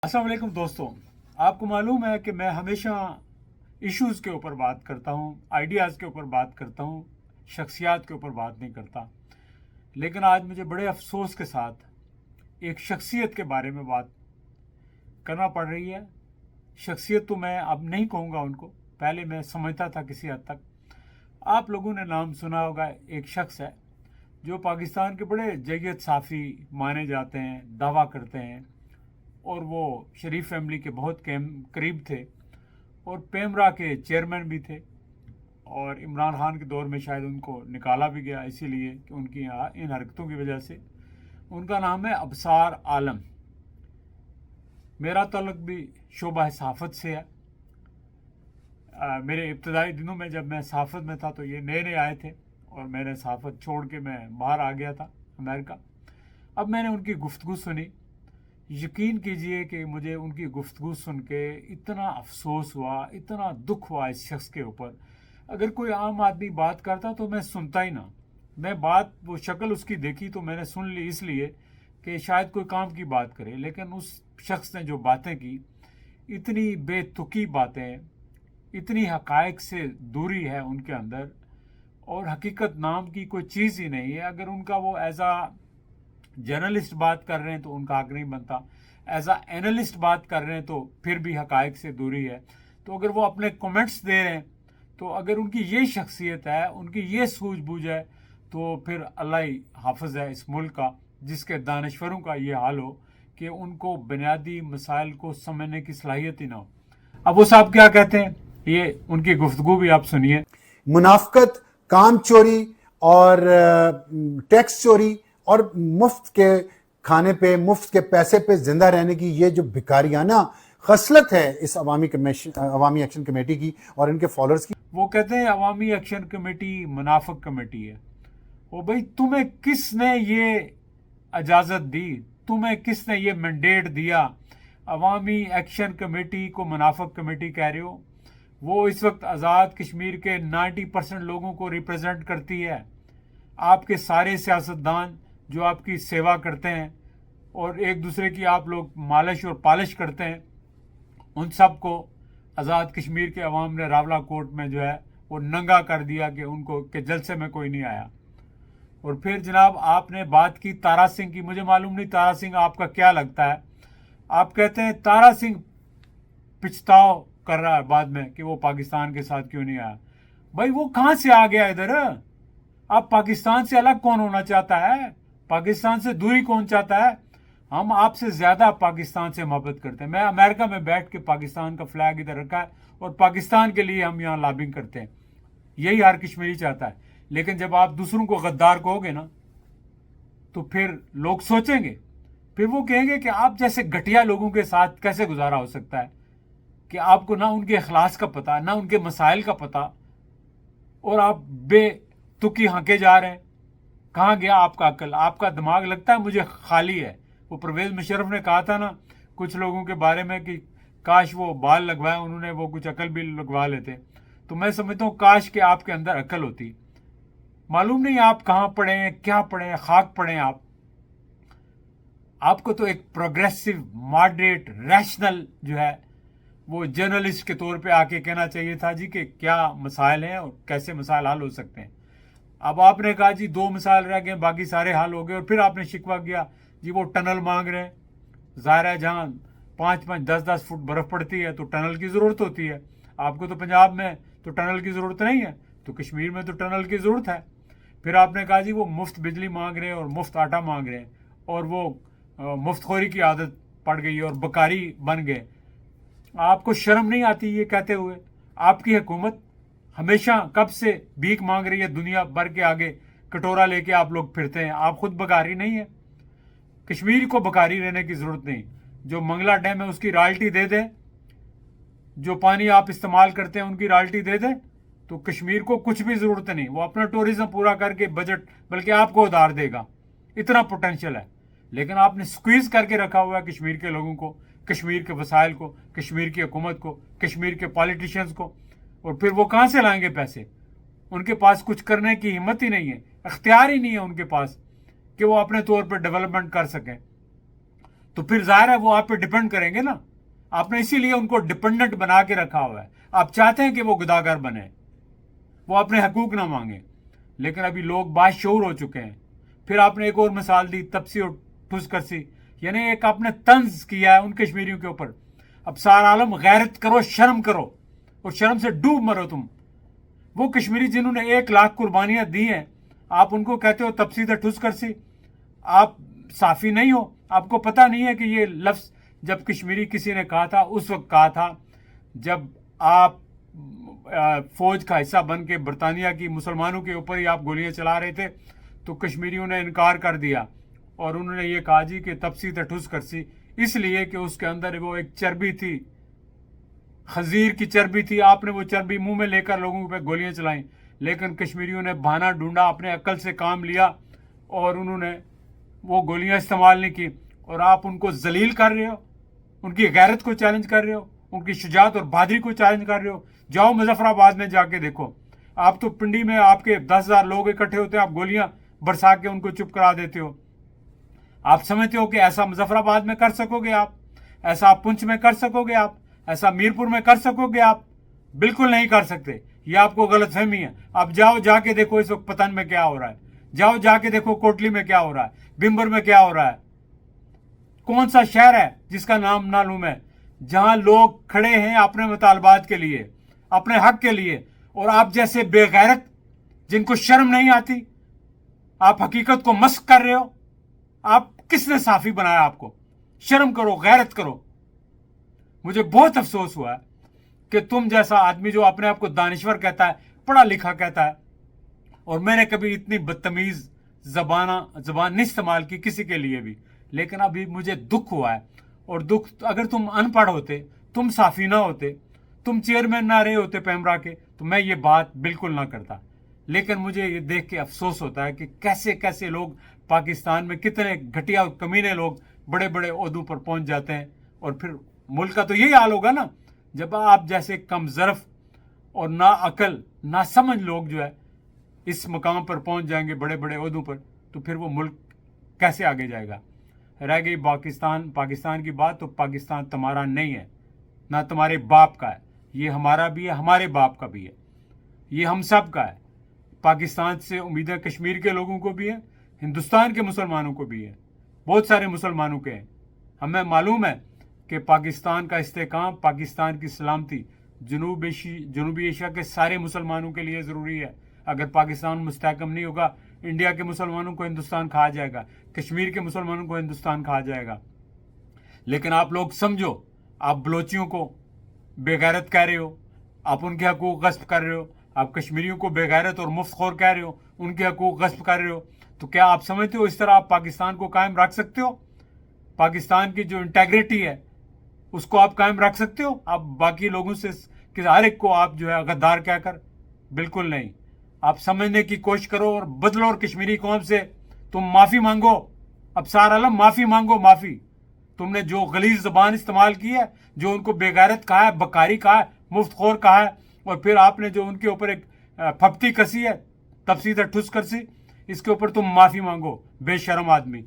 السلام علیکم دوستوں. آپ کو معلوم ہے کہ میں ہمیشہ ایشوز کے اوپر بات کرتا ہوں، آئیڈیاز کے اوپر بات کرتا ہوں، شخصیات کے اوپر بات نہیں کرتا. لیکن آج مجھے بڑے افسوس کے ساتھ ایک شخصیت کے بارے میں بات کرنا پڑ رہی ہے. شخصیت تو میں اب نہیں کہوں گا ان کو، پہلے میں سمجھتا تھا کسی حد تک. آپ لوگوں نے نام سنا ہوگا، ایک شخص ہے جو پاکستان کے بڑے جیت صافی مانے جاتے ہیں، دعویٰ کرتے ہیں، اور وہ شریف فیملی کے بہت قریب تھے اور پیمرا کے چیئرمین بھی تھے، اور عمران خان کے دور میں شاید ان کو نکالا بھی گیا اسی لیے کہ ان کی ان حرکتوں کی وجہ سے. ان کا نام ہے ابصار عالم. میرا تعلق بھی شعبہ صحافت سے ہے. میرے ابتدائی دنوں میں جب میں صحافت میں تھا تو یہ نئے نئے آئے تھے اور میں نے صحافت چھوڑ کے میں باہر آ گیا تھا امریکہ. اب میں نے ان کی گفتگو سنی. یقین کیجئے کہ مجھے ان کی گفتگو سن کے اتنا افسوس ہوا، اتنا دکھ ہوا اس شخص کے اوپر. اگر کوئی عام آدمی بات کرتا تو میں سنتا ہی نہ. میں وہ شکل اس کی دیکھی تو میں نے سن لی اس لیے کہ شاید کوئی کام کی بات کرے. لیکن اس شخص نے جو باتیں کی، اتنی بے تکی باتیں، اتنی حقائق سے دوری ہے ان کے اندر، اور حقیقت نام کی کوئی چیز ہی نہیں ہے. اگر ان کا وہ ایز جرنلسٹ بات کر رہے ہیں تو ان کا حق نہیں بنتا، ایز اینالسٹ بات کر رہے ہیں تو پھر بھی حقائق سے دوری ہے. تو اگر وہ اپنے کومنٹس دے رہے ہیں تو اگر ان کی یہ شخصیت ہے، ان کی یہ سوجھ بوجھ ہے، تو پھر اللہ ہی حافظ ہے اس ملک کا، جس کے دانشوروں کا یہ حال ہو کہ ان کو بنیادی مسائل کو سمجھنے کی صلاحیت ہی نہ ہو. اب وہ صاحب کیا کہتے ہیں، یہ ان کی گفتگو بھی آپ سنیے. منافقت، کام چوری اور ٹیکس چوری اور مفت کے کھانے پہ، مفت کے پیسے پہ زندہ رہنے کی یہ جو بھکاریانہ خصلت ہے اس عوامی ایکشن کمیٹی کی اور ان کے فالوورز کی. وہ کہتے ہیں عوامی ایکشن کمیٹی منافق کمیٹی ہے. وہ بھائی تمہیں کس نے یہ اجازت دی؟ تمہیں کس نے یہ مینڈیٹ دیا؟ عوامی ایکشن کمیٹی کو منافق کمیٹی کہہ رہے ہو. وہ اس وقت آزاد کشمیر کے 90% لوگوں کو ریپرزینٹ کرتی ہے. آپ کے سارے سیاستدان جو آپ کی سیوا کرتے ہیں اور ایک دوسرے کی آپ لوگ مالش اور پالش کرتے ہیں، ان سب کو آزاد کشمیر کے عوام نے راولہ کوٹ میں جو ہے وہ ننگا کر دیا کہ ان کو کہ جلسے میں کوئی نہیں آیا. اور پھر جناب آپ نے بات کی تارا سنگھ کی. مجھے معلوم نہیں تارا سنگھ آپ کا کیا لگتا ہے. آپ کہتے ہیں تارا سنگھ پچھتاؤ کر رہا ہے بعد میں کہ وہ پاکستان کے ساتھ کیوں نہیں آیا. بھائی وہ کہاں سے آ گیا ادھر؟ اب پاکستان سے الگ کون ہونا چاہتا ہے؟ پاکستان سے دوری کون چاہتا ہے؟ ہم آپ سے زیادہ پاکستان سے محبت کرتے ہیں. میں امریکہ میں بیٹھ کے پاکستان کا فلیگ ادھر رکھا ہے اور پاکستان کے لیے ہم یہاں لابنگ کرتے ہیں. یہی ہر کشمیری چاہتا ہے. لیکن جب آپ دوسروں کو غدار کہو گے نا تو پھر لوگ سوچیں گے، پھر وہ کہیں گے کہ آپ جیسے گھٹیا لوگوں کے ساتھ کیسے گزارا ہو سکتا ہے کہ آپ کو نہ ان کے اخلاص کا پتہ، نہ ان کے مسائل کا پتہ، اور آپ بے تکی ہانکے جا رہے ہیں. کہاں گیا آپ کا عقل؟ آپ کا دماغ لگتا ہے مجھے خالی ہے. وہ پرویز مشرف نے کہا تھا نا کچھ لوگوں کے بارے میں کہ کاش وہ بال لگوائے انہوں نے، وہ کچھ عقل بھی لگوا لیتے. تو میں سمجھتا ہوں کاش کہ آپ کے اندر عقل ہوتی. معلوم نہیں آپ کہاں پڑھے ہیں، کیا پڑھے ہیں، خاک پڑھے ہیں آپ کو تو ایک پروگریسو، ماڈریٹ، ریشنل جو ہے وہ جرنلسٹ کے طور پہ آ کے کہنا چاہیے تھا جی کہ کیا مسائل ہیں اور کیسے مسائل حل ہو سکتے ہیں. اب آپ نے کہا جی 2 مسائل رہ گئے، باقی سارے حل ہو گئے، اور پھر آپ نے شکوہ کیا جی وہ ٹنل مانگ رہے ہیں. ظاہر ہے جہاں 5-5 10-10 فٹ برف پڑتی ہے تو ٹنل کی ضرورت ہوتی ہے. آپ کو تو پنجاب میں تو ٹنل کی ضرورت نہیں ہے، تو کشمیر میں تو ٹنل کی ضرورت ہے. پھر آپ نے کہا جی وہ مفت بجلی مانگ رہے ہیں اور مفت آٹا مانگ رہے ہیں، اور وہ مفت خوری کی عادت پڑ گئی اور بکاری بن گئے. آپ کو شرم نہیں آتی یہ کہتے ہوئے؟ آپ کی حکومت ہمیشہ کب سے بھیک مانگ رہی ہے دنیا بھر کے آگے، کٹورا لے کے آپ لوگ پھرتے ہیں. آپ خود بکاری نہیں ہے. کشمیر کو بکاری رہنے کی ضرورت نہیں. جو منگلا ڈیم ہے اس کی رائلٹی دے دیں، جو پانی آپ استعمال کرتے ہیں ان کی رائلٹی دے دیں، تو کشمیر کو کچھ بھی ضرورت نہیں. وہ اپنا ٹورزم پورا کر کے بجٹ بلکہ آپ کو ادھار دے گا. اتنا پوٹینشیل ہے. لیکن آپ نے سکویز کر کے رکھا ہوا ہے کشمیر کے لوگوں کو، کشمیر کے وسائل کو، کشمیر کی حکومت کو، کشمیر کے پالیٹیشنز کو. اور پھر وہ کہاں سے لائیں گے پیسے؟ ان کے پاس کچھ کرنے کی ہمت ہی نہیں ہے، اختیار ہی نہیں ہے ان کے پاس کہ وہ اپنے طور پر ڈیولپمنٹ کر سکیں. تو پھر ظاہر ہے وہ آپ پہ ڈپینڈ کریں گے نا. آپ نے اسی لیے ان کو ڈپینڈنٹ بنا کے رکھا ہوا ہے. آپ چاہتے ہیں کہ وہ گداگر بنے, وہ اپنے حقوق نہ مانگیں, لیکن ابھی لوگ باشعور ہو چکے ہیں. پھر آپ نے ایک اور مثال دی, تپسی اور ٹھوس کرسی, یعنی ایک آپ نے طنز کیا ہے ان کشمیریوں کے اوپر. اب سارا عالم غیرت کرو, شرم کرو, اور شرم سے ڈوب مرو تم. وہ کشمیری جنہوں نے 1,00,000 قربانیاں دی ہیں, آپ ان کو کہتے ہو تپسی تے ٹھوس کرسی. آپ صافی نہیں ہو, آپ کو پتہ نہیں ہے کہ یہ لفظ جب کشمیری کسی نے کہا تھا اس وقت کہا تھا جب آپ فوج کا حصہ بن کے برطانیہ کی مسلمانوں کے اوپر ہی آپ گولیاں چلا رہے تھے, تو کشمیریوں نے انکار کر دیا اور انہوں نے یہ کہا جی کہ تپسی تے ٹھوس کرسی, اس لیے کہ اس کے اندر وہ ایک چربی تھی, خنزیر کی چربی تھی. آپ نے وہ چربی منہ میں لے کر لوگوں پہ گولیاں چلائیں. لیکن کشمیریوں نے بہانہ ڈھونڈا, اپنے عقل سے کام لیا اور انہوں نے وہ گولیاں استعمال نہیں کی. اور آپ ان کو ذلیل کر رہے ہو, ان کی غیرت کو چیلنج کر رہے ہو, ان کی شجاعت اور بہادری کو چیلنج کر رہے ہو. جاؤ مظفر آباد میں جا کے دیکھو, آپ تو پنڈی میں آپ کے 10,000 لوگ اکٹھے ہوتے ہیں, آپ گولیاں برسا کے ان کو چپ کرا دیتے ہو. آپ سمجھتے ہو کہ ایسا مظفر آباد میں کر سکو گے, آپ ایسا آپ پنچ میں کر سکو گے, آپ ایسا میرپور میں کر سکو گے؟ آپ بالکل نہیں کر سکتے. یہ آپ کو غلط فہمی ہے. آپ جاؤ جا کے دیکھو اس وقت پتن میں کیا ہو رہا ہے, جاؤ جا کے دیکھو کوٹلی میں کیا ہو رہا ہے, بمبر میں کیا ہو رہا ہے. کون سا شہر ہے جس کا نام معلوم ہے جہاں لوگ کھڑے ہیں اپنے مطالبات کے لیے, اپنے حق کے لیے, اور آپ جیسے بے غیرت جن کو شرم نہیں آتی, آپ حقیقت کو مسخ کر رہے ہو. آپ کس نے صافی بنایا آپ کو؟ شرم کرو, غیرت کرو. مجھے بہت افسوس ہوا ہے کہ تم جیسا آدمی جو اپنے آپ کو دانشور کہتا ہے, پڑھا لکھا کہتا ہے, اور میں نے کبھی اتنی بدتمیز زبان نہیں استعمال کی کسی کے لیے بھی, لیکن ابھی مجھے دکھ ہوا ہے. اور دکھ, اگر تم ان پڑھ ہوتے, تم صافی نہ ہوتے, تم چیئرمین نہ رہے ہوتے پیمرا کے, تو میں یہ بات بالکل نہ کرتا. لیکن مجھے یہ دیکھ کے افسوس ہوتا ہے کہ کیسے کیسے لوگ پاکستان میں, کتنے گھٹیا اور کمینے لوگ بڑے بڑے عہدوں پر پہنچ جاتے ہیں. اور پھر ملک کا تو یہی حال ہوگا نا جب آپ جیسے کم ظرف اور نا عقل نا سمجھ لوگ جو ہے اس مقام پر پہنچ جائیں گے, بڑے بڑے عہدوں پر, تو پھر وہ ملک کیسے آگے جائے گا؟ رہ گئی پاکستان کی بات, تو پاکستان تمہارا نہیں ہے, نہ تمہارے باپ کا ہے. یہ ہمارا بھی ہے, ہمارے باپ کا بھی ہے, یہ ہم سب کا ہے. پاکستان سے امیدیں کشمیر کے لوگوں کو بھی ہیں, ہندوستان کے مسلمانوں کو بھی ہے, بہت سارے مسلمانوں کے ہیں. ہمیں معلوم ہے کہ پاکستان کا استحکام, پاکستان کی سلامتی جنوبی ایشیا کے سارے مسلمانوں کے لیے ضروری ہے. اگر پاکستان مستحکم نہیں ہوگا, انڈیا کے مسلمانوں کو ہندوستان کھا جائے گا, کشمیر کے مسلمانوں کو ہندوستان کھا جائے گا. لیکن آپ لوگ سمجھو, آپ بلوچیوں کو بے غیرت کہہ رہے ہو, آپ ان کے حقوق غصب کر رہے ہو, آپ کشمیریوں کو بے غیرت اور مفت خور کہہ رہے ہو, ان کے حقوق غصب کر رہے ہو. تو کیا آپ سمجھتے ہو اس طرح آپ پاکستان کو قائم رکھ سکتے ہو؟ پاکستان کی جو انٹیگریٹی ہے اس کو آپ قائم رکھ سکتے ہو آپ باقی لوگوں سے کہ ہر ایک کو آپ جو ہے غدار کہہ کر؟ بالکل نہیں. آپ سمجھنے کی کوشش کرو اور بدلو, اور کشمیری قوم سے تم معافی مانگو. اب سارا عالم معافی مانگو, معافی. تم نے جو غلیظ زبان استعمال کی ہے, جو ان کو بے غیرت کہا ہے, بکاری کہا ہے, مفت خور کہا ہے, اور پھر آپ نے جو ان کے اوپر ایک پھپتی کسی ہے, تپسی تے ٹھوس کرسی, اس کے اوپر تم معافی مانگو, بے شرم آدمی.